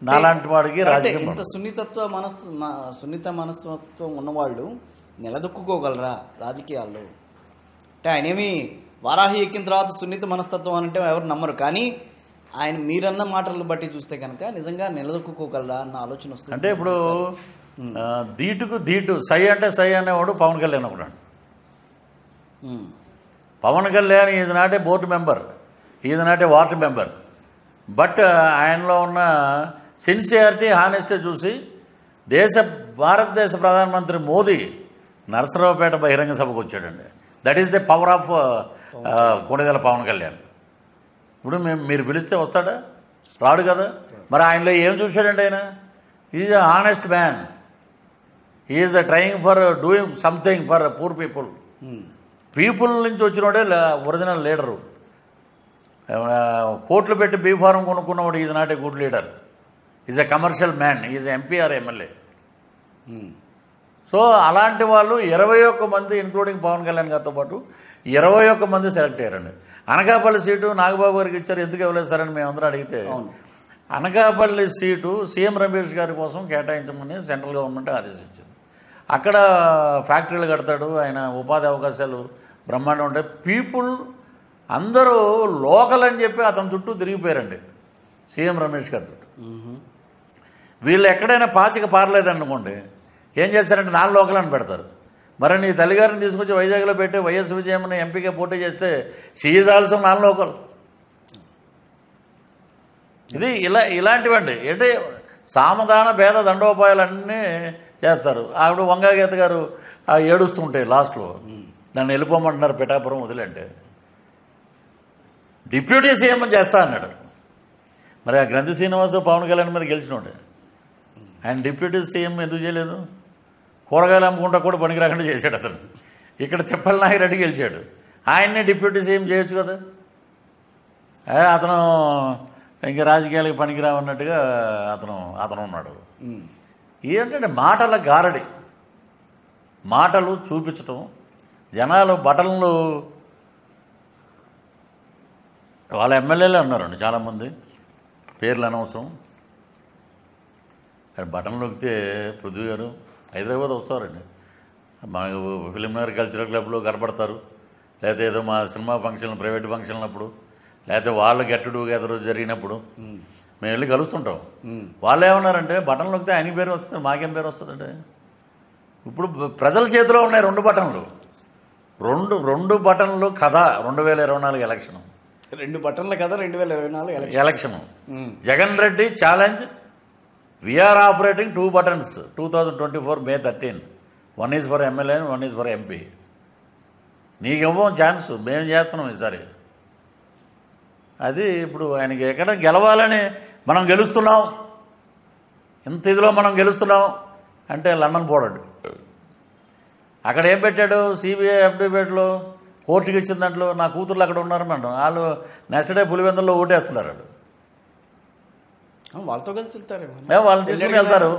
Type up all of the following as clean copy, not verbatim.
నాలాంటి వాడికి రాజకీయం ఇంత సున్నిత మనస్తత్వం ఉన్నవాళ్ళు నిలదొక్కుకోగలరా రాజకీయాల్లో? అంటే ఆయన ఏమి వారాహి ఎక్కిన తర్వాత సున్నిత మనస్తత్వం అంటే ఎవరు నమ్మరు, కానీ ఆయన మీరన్న మాటలు బట్టి చూస్తే కనుక నిజంగా నిలదొక్కుకోగలరా అన్న ఆలోచన వస్తుంది. అంటే ఇప్పుడు ధీటుకు ధీటు సై అంటే సై అనేవాడు పవన్ కళ్యాణ్ ఒకడు. Pawan Kalyan is not a board member, is not a ward member, but ఆయనలో ఉన్న సిన్సియారిటీ హానెస్టీ చూసి భారతదేశ ప్రధానమంత్రి మోదీ నరసరావుపేట బహిరంగ సభకు వచ్చాడండి. That is the power of Konidela Pawan Kalyan. ఇప్పుడు మీరు పిలిస్తే వస్తాడా? రాడు కదా. మరి ఆయనలో ఏం చూశాడండి ఆయన? Is a honest man, is trying for doing something for poor people. People నుంచి వచ్చినోడే ఒరిజినల్ లీడరు. కోట్లు పెట్టి బీ ఫారం కొనుక్కున్నవాడు is not a good leader, is a commercial man, is MP or MLA. So అలాంటి వాళ్ళు 21 మంది including Pawan Kalyan గారితో పాటు 21 మంది సెలెక్ట్ అయ్యారండి. అనకాపల్లి సీటు నాగబాబు గారికి ఇచ్చారు, ఎందుకు ఇవ్వలేదు సార్ అని మేమందరం అడిగితే అనకాపల్లి సీటు సీఎం రమేష్ గారి కోసం కేటాయించమని సెంట్రల్ గవర్నమెంట్ ఆదేశించింది. అక్కడ ఫ్యాక్టరీలు కడతాడు ఆయన, ఉపాధి అవకాశాలు బ్రహ్మాండం ఉంటాయి. పీపుల్ అందరూ లోకల్ అని చెప్పి అతని చుట్టూ తిరిగిపోయారండి సీఎం రమేష్ గారి చుట్టూ. వీళ్ళు ఎక్కడైనా పాచిక పారలేదనుకోండి ఏం చేస్తారంటే నాన్ లోకల్ అని పెడతారు. మరి నీ తల్లిగారిని తీసుకొచ్చి వైజాగ్లో పెట్టి వైఎస్ విజయమ్మని ఎంపీగా పోటీ చేస్తే she is also non local. ఇది ఇలాంటివండి. అంటే సామధాన భేద దండోపాయాలన్నీ చేస్తారు. ఆవిడ వంగాగీత గారు ఏడుస్తుంటే లాస్ట్లో నన్ను వెళ్ళిపోమంటున్నారు పిఠాపురం వదిలేంటే డిప్యూటీ సీఎం చేస్తా అన్నాడు. మరి ఆ గ్రంథి శ్రీనివాసు పవన్ కళ్యాణ్ మీద గెలిచినోడే, ఆయన డిప్యూటీ సీఎం ఎందుకు చేయలేదు? కూరగాయలు అమ్ముకుంటా కూడా పనికి రాకుండా చేశాడు అతను. ఇక్కడ తిప్పల నాగిరెడ్డి గెలిచాడు, ఆయన్నే డిప్యూటీ సీఎం చేయొచ్చు కదా. అతను ఇంకా రాజకీయాలకు పనికిరావన్నట్టుగా అతను ఉన్నాడు. ఏంటంటే మాటల గారడి, మాటలు చూపించటం, జనాలు బటన్లు వాళ్ళ ఎమ్మెల్యేలే ఉన్నారండి చాలామంది, పేర్లు అనవసరం. బటన్ నొక్కితే పృథ్వీ గారు హైదరాబాద్ వస్తారండి, మనకు ఫిలింనగర్ కల్చరల్ క్లబ్లో కనపడతారు, లేకపోతే ఏదో మా సినిమా ఫంక్షన్లు ప్రైవేట్ ఫంక్షన్లప్పుడు, లేకపోతే వాళ్ళ గెట్ టుగెదర్ జరిగినప్పుడు మేము వెళ్ళి కలుస్తుంటాం. వాళ్ళు ఏమన్నారంటే బటన్ నొక్కితే ఆయన పేరు వస్తుంది, మాకేం పేరు వస్తుందంటే. ఇప్పుడు ప్రజల చేతిలో ఉన్నాయి రెండు బటన్లు, రెండు బటన్లు కథ 2024 ఎలక్షన్, 2 బటన్ల కథ 2024 election. Jagan Reddy challenge, we ఆపరేటింగ్ 2 buttons 2024 May 13. 1 is for MLA, 1 is for MP. నీకు ఇవ్వం ఛాన్స్, మేము చేస్తున్నాం ఈసారి. అది ఇప్పుడు ఆయనకి ఎక్కడ గెలవాలని మనం గెలుస్తున్నాం, ఇంత ఇదిలో మనం గెలుస్తున్నాం అంటే లండన్ పోడాడు. అక్కడ ఏం పెట్టాడు సిబిఐ అఫిడవిట్లో కోర్టుకి ఇచ్చిన దాంట్లో నా కూతుర్లు అక్కడ ఉన్నారు మేడం, వాళ్ళు నెక్స్ట్ డే పులివెందుల్లో ఓటేస్తున్నారు. వాళ్ళతో కలిసి వెళ్తారు, వాళ్ళని తీసుకుని వెళ్తారు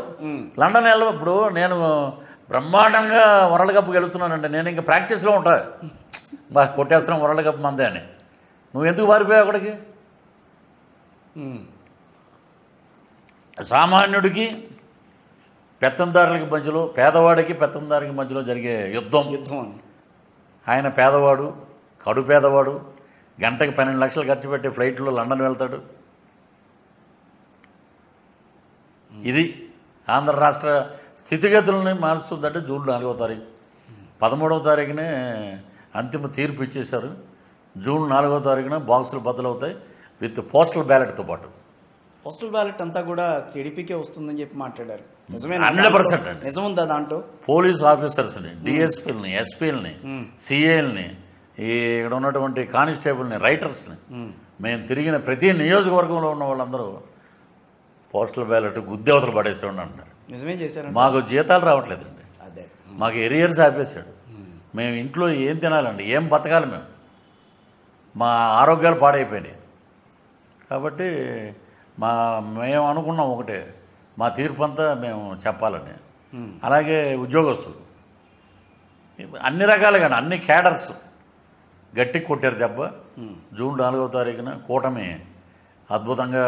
లండన్. ఇప్పుడు నేను బ్రహ్మాండంగా వరల్డ్ కప్ గెలుస్తున్నానంటే నేను ఇంకా ప్రాక్టీస్లో ఉంటా, బాగా కొట్టేస్తున్నాం వరల్డ్ కప్ మందే అని. నువ్వు ఎందుకు పారిపోయావు అక్కడికి? సామాన్యుడికి పెత్తందారులకి మధ్యలో, పేదవాడికి పెత్తందారికి మధ్యలో జరిగే యుద్ధం. ఆయన పేదవాడు, కడు పేదవాడు, గంటకి 12 లక్షలు ఖర్చు పెట్టి ఫ్లైట్లో లండన్ వెళ్తాడు. ఇది ఆంధ్ర రాష్ట్ర స్థితిగతులని మారుస్తుందంటే జూన్ 4వ తారీఖు, 13వ తారీఖునే అంతిమ తీర్పు ఇచ్చేశారు. జూన్ 4వ తారీఖున బాక్సులు బద్దలవుతాయి విత్ పోస్టల్ బ్యాలెట్తో పాటు. పోస్టల్ బ్యాలెట్ అంతా కూడా టీడీపీకే వస్తుందని చెప్పి మాట్లాడారు. 100% అండి. నిజం ఉందా దాంట్లో? పోలీస్ ఆఫీసర్స్ని, డిఎస్పీలని, ఎస్పీలని, సిఐల్ని, ఇక్కడ ఉన్నటువంటి కానిస్టేబుల్ని, రైటర్స్ని మేము తిరిగిన ప్రతి నియోజకవర్గంలో ఉన్న వాళ్ళందరూ పోస్టల్ బ్యాలెట్ గుద్దెవతలు పడేసేవాడి అంటారు. నిజమే చేశారు. మాకు జీతాలు రావట్లేదండి, అదే మాకు ఎరియర్స్ ఆపేశాడు. మేము ఇంట్లో ఏం తినాలండి, ఏం బతకాలి, మా ఆరోగ్యాలు పాడైపోయినాయి. కాబట్టి మేము అనుకున్నాం ఒకటే, మా తీర్పు అంతా మేము చెప్పాలని. అలాగే ఉద్యోగస్తులు అన్ని రకాలుగా అన్ని క్యాడర్స్ గట్టి కొట్టారు దెబ్బ. జూన్ 4వ తారీఖున కూటమి అద్భుతంగా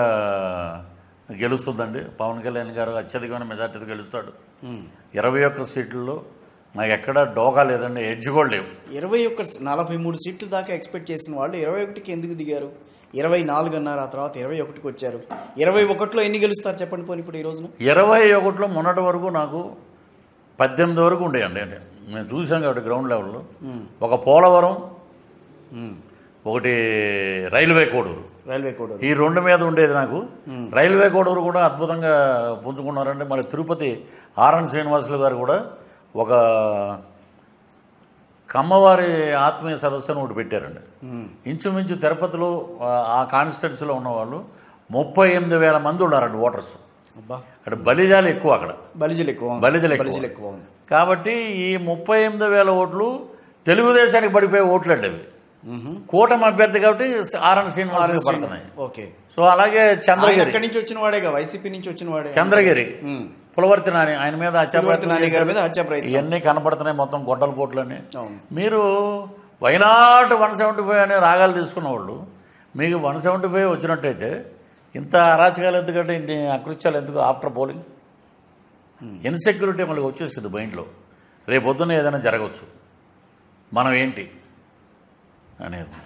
గెలుస్తుందండి. పవన్ కళ్యాణ్ గారు అత్యధికమైన మెజార్టీతో గెలుస్తాడు. 21 సీట్లలో నాకు ఎక్కడ డోకా లేదండి, ఎడ్జ్ కూడా లేవు. 43 సీట్లు దాకా ఎక్స్పెక్ట్ చేసిన వాళ్ళు 21కి ఎందుకు దిగారు? 24 అన్నారు, ఆ తర్వాత 21కి వచ్చారు. 21లో ఎన్ని గెలుస్తారు చెప్పండి పోనీ ఇప్పుడు ఈ రోజున? 21లో మొన్నటి వరకు నాకు 18 వరకు ఉండేయండి. అంటే మేము చూసాం కాబట్టి గ్రౌండ్ లెవెల్లో ఒక పోలవరం, ఒకటి రైల్వే కోడూరు, ఈ 2 మీద ఉండేది నాకు. రైల్వే కోడూరు కూడా అద్భుతంగా పుంజుకున్నారంటే. మరి తిరుపతి ఆర్ఎన్ శ్రీనివాసులు గారు కూడా ఒక కమ్మవారి ఆత్మీయ సదస్సును ఒకటి పెట్టారండి. ఇంచుమించు తిరుపతిలో ఆ కాన్స్టిట్యున్సీలో ఉన్నవాళ్ళు 38,000 మంది ఉన్నారండి ఓటర్స్. అంటే బలిజాలు ఎక్కువ, అక్కడ బలిజలు ఎక్కువ. కాబట్టి ఈ 38,000 ఓట్లు తెలుగుదేశానికి పడిపోయే ఓట్లు అండి అవి. కూటమి అభ్యర్థి కాబట్టి ఆర్ఎన్ శ్రీనివాస్ పడుతున్నాయి. సో అలాగే చంద్రగిరి నుంచి వచ్చిన వాడేగా, వైసీపీ నుంచి వచ్చిన వాడే. చంద్రగిరి పులవర్తి నాని, ఆయన మీద ఇవన్నీ కనపడుతున్నాయి, మొత్తం గొడ్డల పోట్లని. మీరు వైనాట్ 175 అనే రాగాలు తీసుకున్న వాళ్ళు మీకు 175 వచ్చినట్టయితే ఇంత అరాచకాలు ఎందుకంటే ఇన్ని అకృత్యాలు ఎందుకు? ఆఫ్టర్ పోలింగ్ ఇన్సెక్యూరిటీ మళ్ళీ వచ్చేస్తుంది మైండ్లో. రేపొద్దున ఏదైనా జరగవచ్చు, మనం ఏంటి అనేది.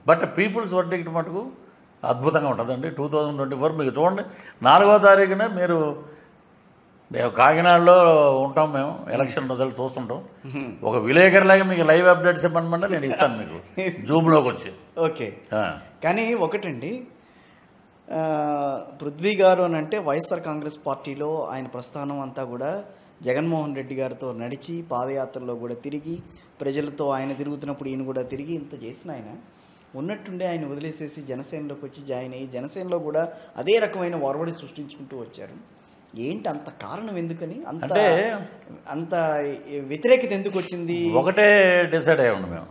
బట్ పీపుల్స్ వర్డిక్ట్ మటుకు అద్భుతంగా ఉంటుందండి. 2024 మీకు చూడండి, 4వ తారీఖున మీరు కాకినాడలో ఉంటాం, మేము ఎలక్షన్ రిజల్ట్ చూస్తుంటాం. ఒక విలేకరులాగా మీకు లైవ్ అప్డేట్స్ ఇవ్వమంటే నేను ఇస్తాను మీకు జూమ్లోకి వచ్చి. ఓకే, కానీ ఒకటండి, పృథ్వీ గారు అని అంటే వైఎస్ఆర్ కాంగ్రెస్ పార్టీలో ఆయన ప్రస్థానం అంతా కూడా జగన్మోహన్ రెడ్డి గారితో నడిచి పాదయాత్రలో కూడా తిరిగి ప్రజలతో ఆయన తిరుగుతున్నప్పుడు ఈయన కూడా తిరిగి ఇంత చేసిన ఆయన ఉన్నట్టుండే ఆయన వదిలేసేసి జనసేనలోకి వచ్చి జాయిన్ అయ్యి జనసేనలో కూడా అదే రకమైన ఒరవడి సృష్టించుకుంటూ వచ్చారు. ఏంటి అంత కారణం? ఎందుకని అంత వ్యతిరేకత ఎందుకు వచ్చింది? ఒకటే డిసైడ్ అయ్యి ఉన్నాం మేము,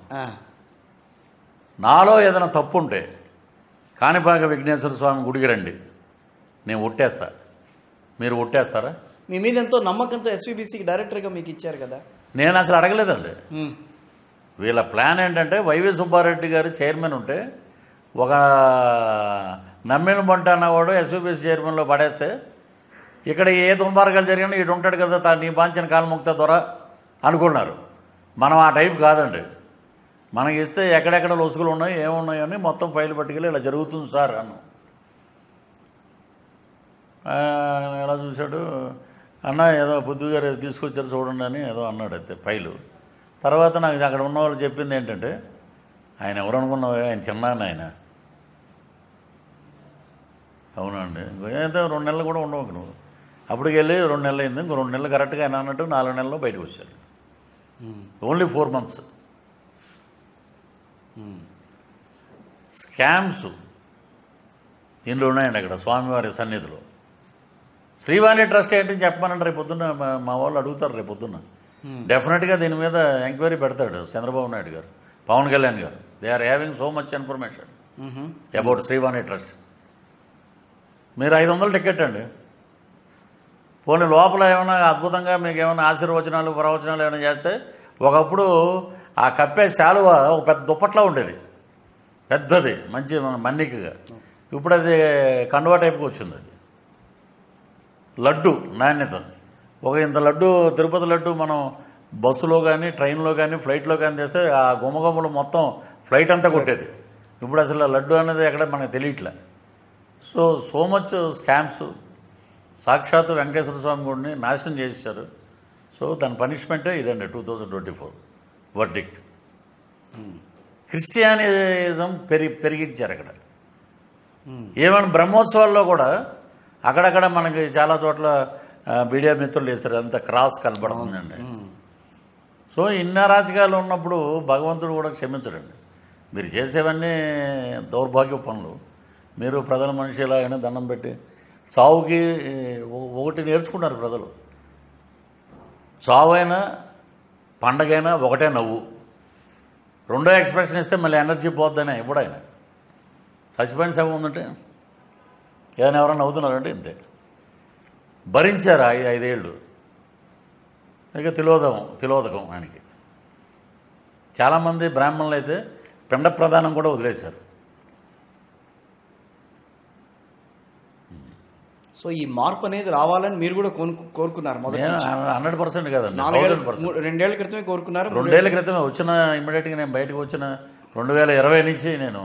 నాలో ఏదైనా తప్పు ఉంటే కాణిపాక విఘ్నేశ్వర స్వామి గుడికి రండి, నేను ఒట్టేస్తా. మీరు ఒట్టేస్తారా? మీ మీద ఎంతో నమ్మకంతో ఎస్వీబీసీకి డైరెక్టర్గా మీకు ఇచ్చారు కదా. నేను అసలు అడగలేదండి. వీళ్ళ ప్లాన్ ఏంటంటే వైవి సుబ్బారెడ్డి గారు చైర్మన్ ఉంటే ఒక నమ్మిన బంట అన్నవాడు ఎస్వీబీసీ చైర్మన్లో పడేస్తే ఇక్కడ ఏ దుర్మార్గాలు జరిగినా ఇటు ఉంటాడు కదా, నీ బాంచిన కాలముక్త దొర అనుకున్నారు. మనం ఆ టైప్ కాదండి. మనకి ఇస్తే ఎక్కడెక్కడ లొసుగులు ఉన్నాయి ఏమున్నాయో అని మొత్తం ఫైల్ పట్టుకెళ్ళి ఇలా జరుగుతుంది సార్ అన్న. ఎలా చూశాడు అన్న, ఏదో పొద్దు గారు తీసుకొచ్చారు చూడండి అని ఏదో అన్నాడు. అయితే ఫైలు తర్వాత నాకు అక్కడ ఉన్న వాళ్ళు చెప్పింది ఏంటంటే, ఆయన ఎవరు అనుకున్నావు, ఆయన చిన్నాన్న ఆయన. అవునండి, అయితే 2 నెలలు కూడా ఉండవు నువ్వు. అప్పటికి వెళ్ళి 2 నెలలు అయింది, ఇంకో 2 నెలలు కరెక్ట్గా ఆయన అన్నట్టు 4 నెలల్లో బయటకు వచ్చారు. Only 4 months. స్కామ్స్ ఇంట్లో ఉన్నాయండి అక్కడ స్వామివారి సన్నిధిలో. శ్రీవాణి ట్రస్ట్ ఏంటని చెప్పమనండి, రేపు పొద్దున్న మా వాళ్ళు అడుగుతారు. రేపు పొద్దున్న డెఫినెట్గా దీని మీద ఎంక్వైరీ పెడతాడు చంద్రబాబు నాయుడు గారు, పవన్ కళ్యాణ్ గారు. They are having so much information about Srivani trust. మీరు 500 టికెట్ అండి, పోనీ లోపల ఏమైనా అద్భుతంగా మీకు ఏమైనా ఆశీర్వచనాలు ప్రవచనాలు ఏమైనా చేస్తే, ఒకప్పుడు ఆ కప్పే శాలువ ఒక పెద్ద దుప్పట్లా ఉండేది, పెద్దది మంచి మన్నికగా. ఇప్పుడు అది కండువా టైప్కి వచ్చింది. అది లడ్డు నాణ్యత, ఒక ఇంత లడ్డు తిరుపతి లడ్డు మనం బస్సులో కానీ ట్రైన్లో కానీ ఫ్లైట్లో కానీ చేస్తే ఆ గుమ్మగుమ్మలు మొత్తం ఫ్లైట్ అంతా కొట్టేది. ఇప్పుడు అసలు లడ్డు అనేది ఎక్కడ మనకు తెలియట్లే. So much scams. సాక్షాత్తు వెంకటేశ్వర స్వామి గుడిని నాశనం చేసేసారు. సో దాని పనిష్మెంటే ఇదండి 2024 వర్డిక్ట్. క్రిస్టియానిజం పెరిగించారు అక్కడ. ఈవెన్ బ్రహ్మోత్సవాల్లో కూడా అక్కడక్కడ మనకి చాలా చోట్ల మీడియా మిత్రులు వేశారు, అంత క్రాస్ కనబడుతుందండి. సో ఇన్ని అరాచకాలు ఉన్నప్పుడు భగవంతుడు కూడా క్షమించడండి. మీరు చేసేవన్నీ దౌర్భాగ్య పనులు. మీరు ప్రజల మనిషి ఎలాగైనా దండం పెట్టి చావుకి ఒకటి నేర్చుకున్నారు ప్రజలు. చావైనా పండగైనా ఒకటే నవ్వు. రెండో ఎక్స్ప్రెషన్ ఇస్తే మళ్ళీ ఎనర్జీ పోద్దనే ఎప్పుడైనా. చచ్చిపోయిన శవం ఉందంటే ఏదైనా ఎవరైనా నవ్వుతున్నారంటే ఇంతే. భరించారు 5 ఏళ్ళు. ఇక తిలోదకం ఆయనకి. చాలామంది బ్రాహ్మణులు అయితే పిండ ప్రదానం కూడా వదిలేశారు. సో ఈ మార్పు అనేది రావాలని మీరు కూడా కోరుకున్నారు మొదటి నేను 100% కదండి, 1000%. 2 ఏళ్ల క్రితమే కోరుకున్నారు. 2 ఏళ్ల క్రితమే వచ్చిన ఇమ్మీడియట్గా నేను బయటకు వచ్చిన 2020 నుంచి నేను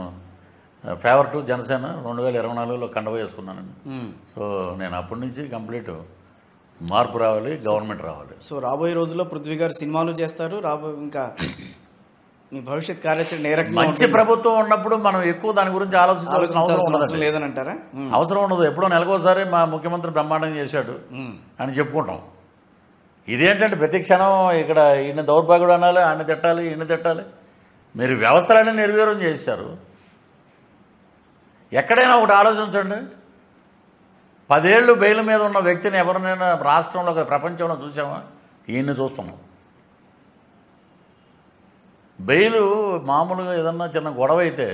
ఫేవర్ టు జనసేన 2024లో కండవ వేసుకున్నానండి. సో నేను అప్పటి నుంచి కంప్లీట్ మార్పు రావాలి, గవర్నమెంట్ రావాలి. సో రాబోయే రోజుల్లో పృథ్వీ గారు సినిమాలు చేస్తారు, ఇంకా మీ భవిష్యత్ కార్యాచరణ ఏ రకంగా మంచి ప్రభుత్వం ఉన్నప్పుడు మనం ఎక్కువ దాని గురించి ఆలోచించాల్సిన అవసరం లేదని అంటారా? అవసరం ఉండదు. ఎప్పుడో నెలకోసారి మా ముఖ్యమంత్రి బ్రహ్మాండంగా చేశాడు అని చెప్పుకుంటాం. ఇదేంటంటే ప్రతి క్షణం ఇక్కడ ఈయన దౌర్భాగ్యుడు అనాలి, ఆయన తిట్టాలి, ఈయన తిట్టాలి. మీరు వ్యవస్థలన్నీ నిర్వీర్యం చేశారు. ఎక్కడైనా ఒకటి ఆలోచించండి, 10 ఏళ్ళు బెయిల్ మీద ఉన్న వ్యక్తిని ఎవరినైనా రాష్ట్రంలో ప్రపంచంలో చూసామా? ఈయన్ని చూస్తున్నాం. బెయిల్ మామూలుగా ఏదన్నా చిన్న గొడవ అయితే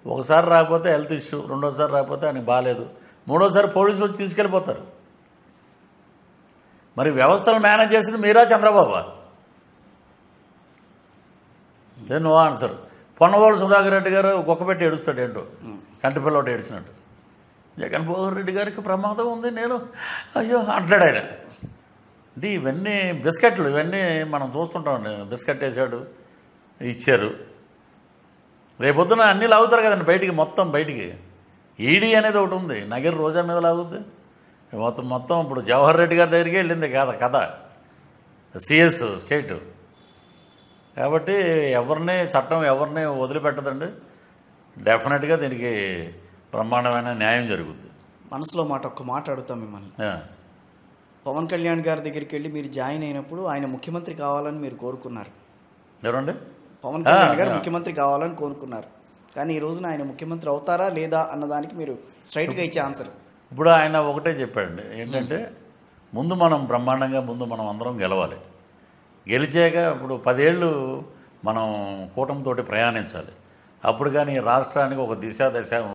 ఒకసారి రాకపోతే హెల్త్ ఇష్యూ, రెండోసారి రాకపోతే ఆయనకి బాగాలేదు, మూడోసారి పోలీసులు వచ్చి తీసుకెళ్ళిపోతారు. మరి వ్యవస్థను మేనేజ్ చేసింది మీరా చంద్రబాబు? No answer. పొన్నవోలు సుధాకర్ రెడ్డి గారు కుక్కపెట్టి ఏడుస్తాడు ఏంటో, చంటిపిల్లటి ఏడిచినట్టు. జగన్మోహన్ రెడ్డి గారికి ప్రమాదం ఉంది, నేను అయ్యో అంటాడు ఆయన. అంటే ఇవన్నీ బిస్కెట్లు, ఇవన్నీ మనం చూస్తుంటామండి. బిస్కెట్ వేసాడు, ఇచ్చారు, రేపొద్దున అన్నీ లాగుతారు కదండి బయటికి, మొత్తం బయటికి. ఈడీ అనేది ఒకటి ఉంది, నగర్ రోజా మీద లాగుద్ది మొత్తం. ఇప్పుడు జవహర్ రెడ్డి గారి దగ్గరికి వెళ్ళింది కథ, సిఎస్ స్టేట్. కాబట్టి చట్టం ఎవరిని వదిలిపెట్టదండి. డెఫినెట్గా దీనికి బ్రహ్మాండమైన న్యాయం జరుగుద్ది. మనసులో ఒక్క మాట అడుగుతాం మిమ్మల్ని. పవన్ కళ్యాణ్ గారి దగ్గరికి వెళ్ళి మీరు జాయిన్ అయినప్పుడు ఆయన ముఖ్యమంత్రి కావాలని మీరు కోరుకున్నారు. ఎవరండి? పవన్ కళ్యాణ్ గారు ముఖ్యమంత్రి కావాలని కోరుకున్నారు. కానీ ఈ రోజున ఆయన ముఖ్యమంత్రి అవుతారా లేదా అన్నదానికి మీరు స్ట్రైట్గా ఇచ్చే ఆన్సర్. ఇప్పుడు ఆయన ఒకటే చెప్పాడండి, ఏంటంటే ముందు మనం బ్రహ్మాండంగా మనం అందరం గెలవాలి. గెలిచాక ఇప్పుడు 10 ఏళ్ళు మనం కూటమితోటి ప్రయాణించాలి. అప్పుడు కానీ రాష్ట్రానికి ఒక దిశ